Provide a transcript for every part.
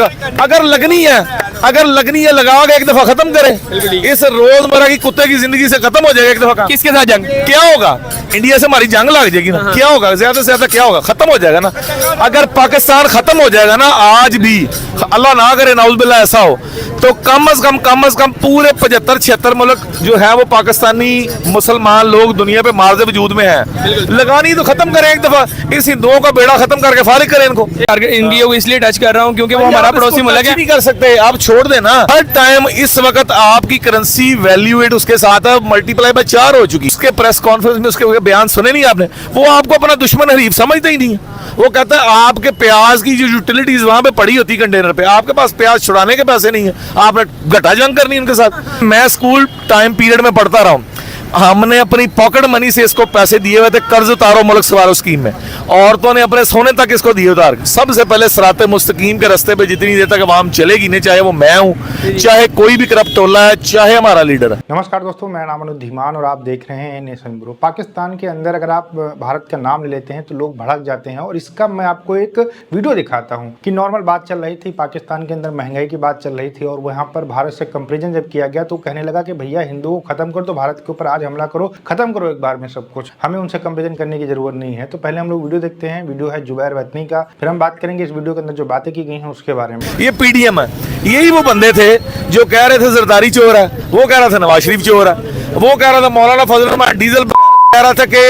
अगर लगनी है लगाओ एक दफा खत्म करें। इस रोजमर्रा की कुत्ते की जिंदगी से खत्म हो जाएगा एक दफा। किसके साथ जंग? क्या होगा? इंडिया से हमारी जंग लग जाएगी ना। क्या होगा? ज्यादा से ज्यादा क्या होगा? खत्म हो जाएगा ना। अगर पाकिस्तान खत्म हो जाएगा ना आज भी, अल्लाह ना करे नाउज़ुबिल्लाह ऐसा हो, तो कम से कम पूरे 75-76 मुल्क जो है वो पाकिस्तानी मुसलमान लोग दुनिया पे मार्ज़ वजूद में है। लगानी तो खत्म करें एक दफा। इस हिंदुओं का बेड़ा खत्म करके फारिग करें इनको। इंडिया को इसलिए टच कर रहा हूँ क्योंकि वो हमारा पड़ोसी मुल्क है। नहीं कर सकते आप, छोड़ देना। हर टाइम इस वक्त आपकी करेंसी वैल्यूएट उसके साथ मल्टीप्लाई बाय 4 हो चुकी। उसके प्रेस कॉन्फ्रेंस में उसके बयान सुने नहीं आपने? वो आपको अपना दुश्मन हरीफ समझते ही नहीं है। वो कहता है आपके प्याज की जो यूटिलिटीज वहां पे पड़ी होती कंटेनर पे, आपके पास प्याज छुड़ाने के पैसे नहीं है, आपने घटा जंग करनी उनके साथ। मैं स्कूल टाइम पीरियड में पढ़ता रहा हूँ, हमने अपनी पॉकेट मनी से इसको पैसे दिए हुए थे, कर्ज उतारो मुल्क सवारो स्कीम में। औरतों ने अपने सोने तक इसको दिए उतार के। सबसे पहले सिराते मुस्तकीम के रास्ते पे जितनी देर तक आवाम चलेगी नहीं, चाहे वो मैं हूँ, चाहे कोई भी करप्ट टोला है, चाहे हमारा लीडर है। नमस्कार दोस्तों, मेरा नाम अनुज धीमान और आप देख रहे हैं नेशन ब्रो। पाकिस्तान के अंदर अगर आप भारत का नाम ले लेते हैं तो लोग भड़क जाते हैं, और इसका मैं आपको एक वीडियो दिखाता हूँ कि नॉर्मल बात चल रही थी, पाकिस्तान के अंदर महंगाई की बात चल रही थी, और वहाँ पर भारत से कंपेरिजन जब किया गया तो कहने लगा कि भैया हिंदुओं को खत्म कर दो, भारत के ऊपर आज हमला करो, खत्म करो एक बार में सब कुछ, हमें उनसे कंपेरिजन करने की जरूरत नहीं है। तो पहले हम लोग वीडियो देखते हैं। वीडियो है जुबैर वतनी का, फिर हम बात करेंगे इस वीडियो के अंदर जो बातें की गई हैं उसके बारे में। ये पीडीएम है, यही वो बंदे थे जो कह रहे थे जरदारी चोर है, वो कह रहा था नवाज शरीफ चोर है, वो कह रहा था मौलाना फजल रहमान डीजल कह रहा था कि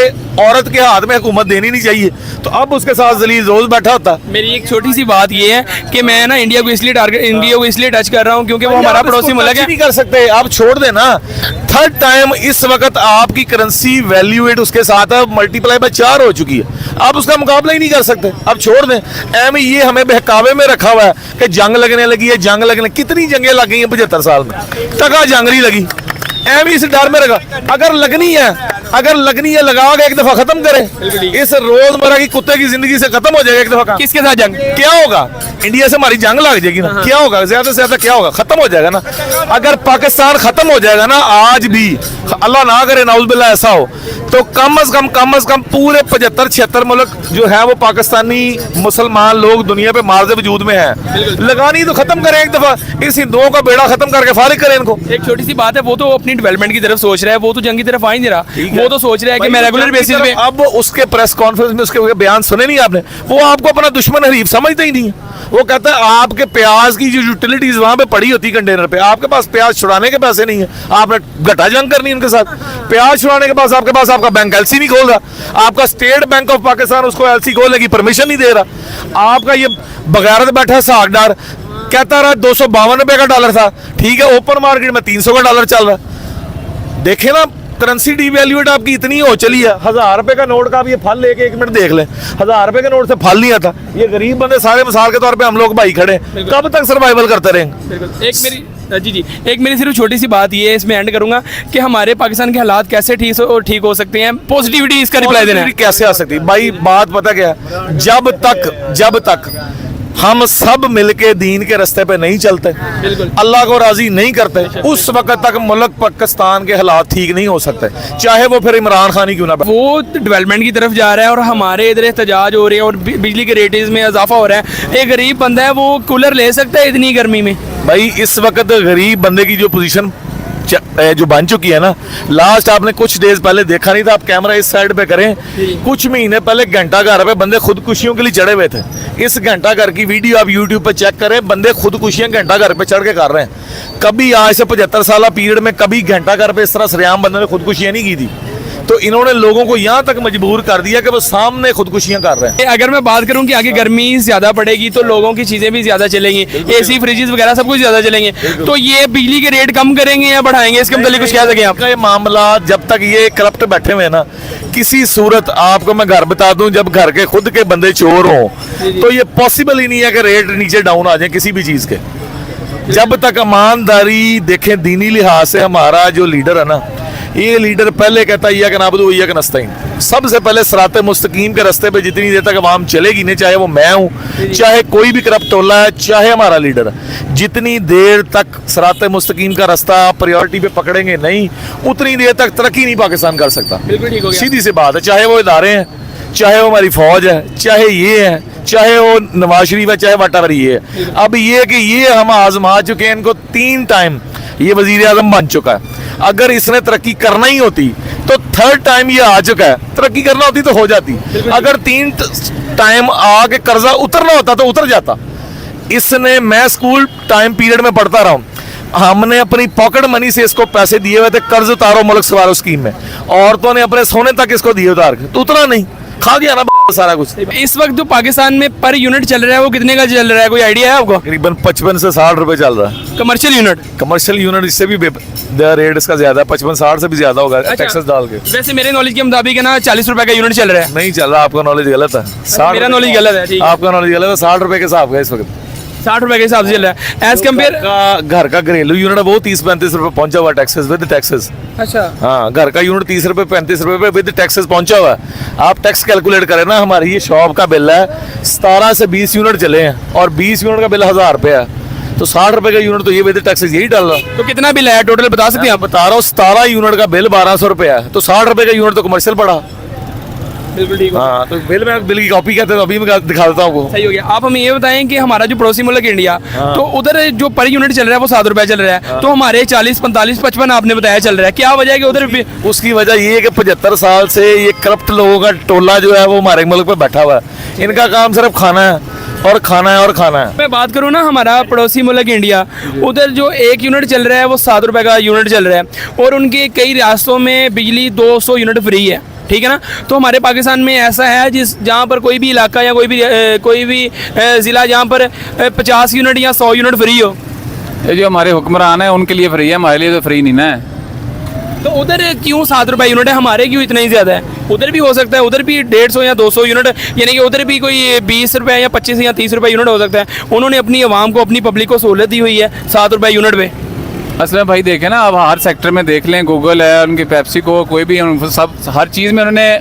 औरत के हाथ में हुकूमत देनी नहीं चाहिए। तो अब उसके साथ जलील रोज बैठा होता। मेरी एक छोटी सी बात ये है कि मैं ना इंडिया को इसलिए टच कर रहा हूँ क्योंकि वो हमारा पड़ोसी मुल्क है। नहीं कर सकते आप, छोड़ देना। थर्ड टाइम इस वक्त आपकी करेंसी वैल्यूएट उसके साथ मल्टीप्लाई बाय 4 हो चुकी है। आप उसका मुकाबला ही नहीं कर सकते, आप छोड़ दें। एम ये हमें बहकावे में रखा हुआ है कि जंग लगने लगी है, जंग लगने। कितनी जंगें लग गई हैं 75 साल में, टका जंग नहीं लगी। एम इस डर में रखा। अगर लगनी है लगाओ एक दफा खत्म करें। इस रोजमर्रा की कुत्ते की जिंदगी से खत्म हो जाएगा एक दफा। किसके साथ जंग? क्या होगा? इंडिया से हमारी जंग लग जाएगी ना। क्या होगा? ज्यादा से ज्यादा क्या होगा? खत्म हो जाएगा ना। अगर पाकिस्तान खत्म हो जाएगा ना आज भी, अल्लाह ना करे नाउज़ुबिल्लाह ऐसा हो, तो कम से कम पूरे 75-76 मुल्क जो है वो पाकिस्तानी मुसलमान लोग दुनिया पे मार्ज़ वजूद में है। लगानी तो खत्म करें एक दफा। इस हिंदुओं का बेड़ा खत्म करके फारिग करें इनको। एक छोटी सी बात है, वो तो अपनी डेवलपमेंट की तरफ सोच रहा है, वो तो जंग की तरफ आ ही नहीं रहा। वो तो सोच रहा है कि मैं रेगुलर बेसिस पे। अब उसके प्रेस कॉन्फ्रेंस में उसके बयान सुने नहीं आपने? वो आपको अपना दुश्मन हरीफ समझते ही नहीं है। वो कहता है आपके प्याज की जो यूटिलिटीज वहां पे पड़ी होती कंटेनर पे, आपके पास प्याज छुड़ाने के पैसे नहीं है, आपने घटा जंग करनी उनके साथ। प्याज छुड़ाने के पास आपका बैंक एलसी नहीं खोल रहा, आपका स्टेट बैंक ऑफ पाकिस्तान उसको एलसी खोलने की परमिशन नहीं दे रहा। आपका ये बगैरत बैठा सागदार कहता रहा 252 रुपए का डॉलर था, ठीक है, ओपन मार्केट में 300 का डॉलर चल रहा। देखे ना करेंसी डिवैल्यूएट आपकी इतनी हो चली है। 1000 रुपए का नोट का आप ये फल लेके 1 मिनट देख लें, 1000 रुपए के नोट से फल नहीं आता। ये गरीब बंदे सारे मिसाल के तौर पे हम लोग भाई खड़े, कब तक सर्वाइवल करते रहेंगे? एक मेरी सिर्फ छोटी सी बात ये है, इसमें एंड करूंगा कि हमारे पाकिस्तान के हालात कैसे ठीक हो सकते हैं। पॉजिटिविटी इसका रिप्लाई देना है। कैसे आ सकती भाई? बात पता क्या, जब तक हम सब मिलके दीन के रास्ते पे नहीं चलते, अल्लाह को राजी नहीं करते, उस वक्त तक मुल्क पाकिस्तान के हालात ठीक नहीं हो सकते, चाहे वो फिर इमरान खान ही क्यों ना। वो डेवलपमेंट की तरफ जा रहा है और हमारे इधर एहतजाज हो रहे हैं और बिजली के रेट्स में इजाफा हो रहा है। एक गरीब बंदा है, वो कूलर ले सकता है इतनी गर्मी में? भाई इस वक्त गरीब बंदे की जो पोजीशन जो बन चुकी है ना, लास्ट आपने कुछ डेज पहले देखा नहीं था, आप कैमरा इस साइड पे करें, कुछ महीने पहले घंटा घर पे बंदे खुदकुशियों के लिए चढ़े हुए थे। इस घंटा घर की वीडियो आप यूट्यूब पे चेक करें, बंदे खुदकुशियां घंटा घर पे चढ़ के कर रहे हैं। कभी आज से 75 साल पीरियड में कभी घंटा घर पे इस तरह सरेआम बंदे ने खुदकुशियां नहीं की थी। तो इन्होंने लोगों को यहाँ तक मजबूर कर दिया कि वो सामने खुदकुशियां कर रहे हैं। अगर मैं बात करूं कि आगे गर्मी ज्यादा पड़ेगी तो लोगों की चीजें भी ज्यादा चलेंगी, एसी फ्रिजेस वगैरह सब कुछ ज्यादा चलेंगे, तो ये बिजली के रेट कम करेंगे या बढ़ाएंगे? इसके मतलब कुछ कह सके आप? ये मामला जब तक ये करप्ट बैठे हुए ना, किसी सूरत आपको मैं घर बता दूं, जब घर के खुद के बंदे चोर हों तो ये पॉसिबल ही नहीं है कि रेट नीचे डाउन आ जाए किसी भी चीज के। जब तक ईमानदारी देखें, दीनी लिहाज से हमारा जो लीडर है ना, ये लीडर पहले कहता है कि नाबुदु वइय्याका नस्तईन, सबसे पहले सिराते मुस्तकीम के रास्ते पे जितनी देर तक आवाम चलेगी नहीं, चाहे वो मैं हूँ, चाहे कोई भी करप्ट टोला है, चाहे हमारा लीडर है, जितनी देर तक सिराते मुस्तकीम का रास्ता प्रायोरिटी पे पकड़ेंगे नहीं, उतनी देर तक तरक्की नहीं पाकिस्तान कर सकता। बिल्कुल ठीक हो गया। सीधी सी बात है, चाहे वो इदारे हैं, चाहे वो हमारी फौज है, चाहे ये है, चाहे वो नवाज शरीफ है चाहे वटावर ये है। अब ये कि ये हम आजमा चुके हैं, इनको 3 टाइम ये वजीर आजम बन चुका है। अगर इसने तरक्की करना ही होती तो 3rd टाइम ये आ चुका है, तरक्की करना होती तो हो जाती। अगर 3 टाइम आके कर्जा उतरना होता तो उतर जाता। इसने, मैं स्कूल टाइम पीरियड में पढ़ता रहा हूँ, हमने अपनी पॉकेट मनी से इसको पैसे दिए हुए थे, कर्ज उतारो मुल्क सवारो स्कीम में। औरतों ने अपने सोने तक इसको दिए उतार के, तो उतना नहीं, खा गया ना सारा कुछ। इस वक्त जो पाकिस्तान में पर यूनिट चल रहा है वो कितने का चल रहा है, कोई आइडिया है आपको? तकरीबन 55 से 60 रुपए चल रहा है कमर्शियल यूनिट। Commercial unit. इससे भी रेट इसका ज्यादा है, 55-60 से भी ज्यादा होगा टैक्सेस डाल के। वैसे मेरे नॉलेज के मुताबिक है ना 40 रुपए का यूनिट चल रहा है। नहीं चल रहा, आपका नॉलेज गलत है। मेरा नॉलेज गलत है, ठीक है। आपका नॉलेज गलत है। 60 रुपए के हिसाब का इस वक्त 60 रुपए के हिसाब से चल रहा है एज कम्पेयर। घर का घरेलू यूनिट है वो 30-35 रुपए पहुंचा हुआ टैक्सेस विद टैक्सेस। अच्छा, हाँ, घर का यूनिट 30 रुपए 35 रुपए विद टैक्सेस पहुंचा हुआ है। आप टैक्स कैलकुलेट करें ना, हमारी ये शॉप का बिल है 17 से 20 यूनिट चले हैं और 20 यूनिट का बिल 1000 रुपए है, तो 60 रुपए का यूनिट तो ये विद टैक्सेस यही डाल रहा। तो कितना बिल है टोटल बता सकते हैं आप? बता रहा हूँ, 17 यूनिट का बिल 1200 रुपए है, तो 60 रुपए का यूनिट तो कमर्शियल पड़ा। बिल्कुल ठीक है। हाँ, तो बिल की कॉपी कहते हैं, अभी मैं दिखा देता हूँ आपको। सही हो गया। आप हमें ये बताएं कि हमारा जो पड़ोसी मुल्क इंडिया, तो उधर जो पर यूनिट चल रहा है वो 7 रुपए चल रहा है, तो हमारे 40, 45, 55 आपने बताया चल रहा है, क्या वजह है कि उधर भी? उसकी वजह ये है कि 75 साल से ये करप्ट लोगों का टोला जो है वो हमारे मुल्क पे बैठा हुआ है। इनका काम सिर्फ खाना है और खाना है और खाना है। मैं बात करूँ ना हमारा पड़ोसी मुल्क इंडिया, उधर जो 1 यूनिट चल रहा है वो 7 रुपए का यूनिट चल रहा है और उनके कई रियासतों में बिजली 200 यूनिट फ्री है, ठीक है ना। तो हमारे पाकिस्तान में ऐसा है जहाँ पर कोई भी इलाका या कोई भी ज़िला जहाँ पर 50 यूनिट या 100 यूनिट फ्री हो। ये जो हमारे हुक्मरान है उनके लिए फ्री है, हमारे लिए तो फ्री नहीं ना है। तो उधर क्यों 7 रुपए यूनिट है, हमारे क्यों इतना ही ज़्यादा है? उधर भी हो सकता है, उधर भी 150 या 200 यूनिट, यानी कि उधर भी कोई 20 रुपए या 25 या 30 रुपए यूनिट हो सकता है। उन्होंने अपनी आवाम को, अपनी पब्लिक को सहूलत दी हुई है 7 रुपए यूनिट पे। असल में भाई देखें ना, अब हर सेक्टर में देख लें, गूगल है, उनकी पेप्सी को, कोई भी सब हर चीज़ में उन्होंने,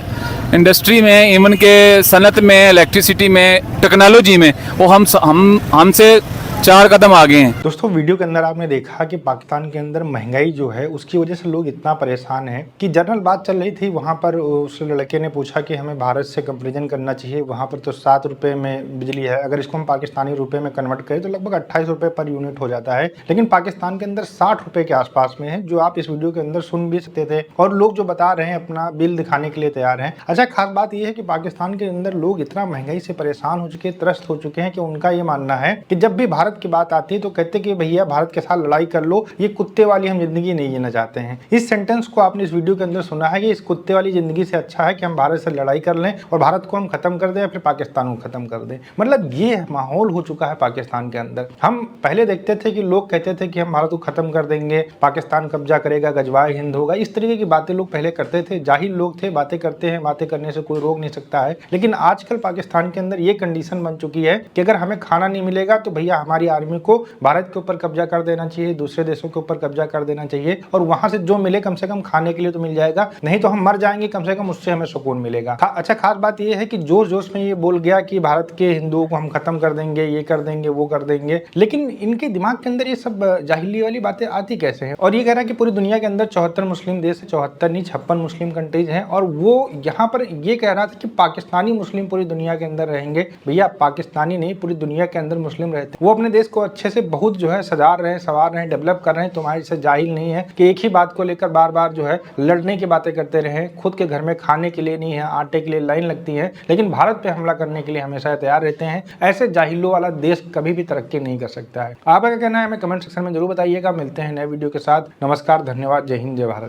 इंडस्ट्री में, इवन के सनत में, इलेक्ट्रिसिटी में, टेक्नोलॉजी में वो हमसे 4 कदम आगे हैं। दोस्तों, वीडियो के अंदर आपने देखा कि पाकिस्तान के अंदर महंगाई जो है उसकी वजह से लोग इतना परेशान हैं कि जनरल बात चल रही थी। वहाँ पर उस लड़के ने पूछा कि हमें भारत से कंपेरिजन करना चाहिए, वहाँ पर तो 7 रुपये में बिजली है, अगर इसको हम पाकिस्तानी रुपये में कन्वर्ट करें तो लगभग 28 रुपये पर यूनिट हो जाता है। लेकिन पाकिस्तान के अंदर 60 रुपये के आसपास में है, जो आप इस वीडियो के अंदर सुन भी सकते थे और लोग जो बता रहे हैं अपना बिल दिखाने के लिए तैयार हैं। अच्छा, खास बात यह है कि पाकिस्तान के अंदर लोग इतना महंगाई से परेशान हो चुके, त्रस्त हो चुके हैं कि उनका ये मानना है कि जब भी भारत की बात आती है तो कहते कि भैया भारत के साथ लड़ाई कर लो, ये कुत्ते वाली हम जिंदगी नहीं जीना चाहते हैं। इस सेंटेंस को आपने इस वीडियो के अंदर सुना है कि इस कुत्ते वाली जिंदगी से अच्छा है कि हम भारत से लड़ाई कर लें और भारत को हम खत्म कर दें या फिर पाकिस्तान को खत्म कर दें। मतलब ये माहौल हो चुका है पाकिस्तान के अंदर। हम पहले देखते थे कि लोग कहते थे कि हम भारत को खत्म कर देंगे, पाकिस्तान कब्जा करेगा, गजवाए हिंद होगा, इस तरीके की बातें लोग पहले करते थे। जाहिल लोग थे, बातें करते हैं, बातें करने से कोई रोक नहीं सकता है। लेकिन आजकल पाकिस्तान के अंदर ये कंडीशन बन चुकी है कि अगर हमें खाना नहीं मिलेगा तो भैया हमारी आर्मी को भारत के ऊपर कब्जा कर देना चाहिए, दूसरे देशों के ऊपर कब्जा कर देना चाहिए और वहां से जो मिले कम से कम खाने के लिए तो मिल जाएगा, नहीं तो हम मर जाएंगे, कम से कम उससे हमें सुकून मिलेगा। अच्छा, खास बात यह है कि जोश जोश में ये बोल गया कि भारत के हिंदुओं को हम खत्म कर देंगे, ये कर देंगे, वो कर देंगे, लेकिन इनके दिमाग के अंदर ये सब जाहिली वाली बातें आती कैसे हैं? और ये कह रहा है कि पूरी दुनिया के अंदर 74 मुस्लिम देश है, 74 नहीं 56 मुस्लिम कंट्रीज हैं और वो यहाँ पर ये कह रहा था कि पाकिस्तानी मुस्लिम पूरी दुनिया के अंदर रहेंगे। भैया पाकिस्तानी नहीं, पूरी दुनिया के अंदर मुस्लिम रहते, वो अपने देश को अच्छे से बहुत जो है सजा रहे हैं, संवार रहे हैं, डेवलप कर रहे हैं। तुम्हारे से जाहिल नहीं है कि एक ही बात को लेकर बार बार जो है लड़ने की बातें करते रहे। खुद के घर में खाने के लिए नहीं है, आटे के लिए लाइन लगती है, लेकिन भारत पे हमला करने के लिए हमेशा तैयार रहते हैं। ऐसे जाहिलों वाला देश कभी भी तरक्की नहीं कर सकता है। आपका क्या कहना है हमें कमेंट सेक्शन में जरूर बताइएगा। मिलते हैं नए वीडियो के साथ। नमस्कार, धन्यवाद, जय हिंद, जय भारत।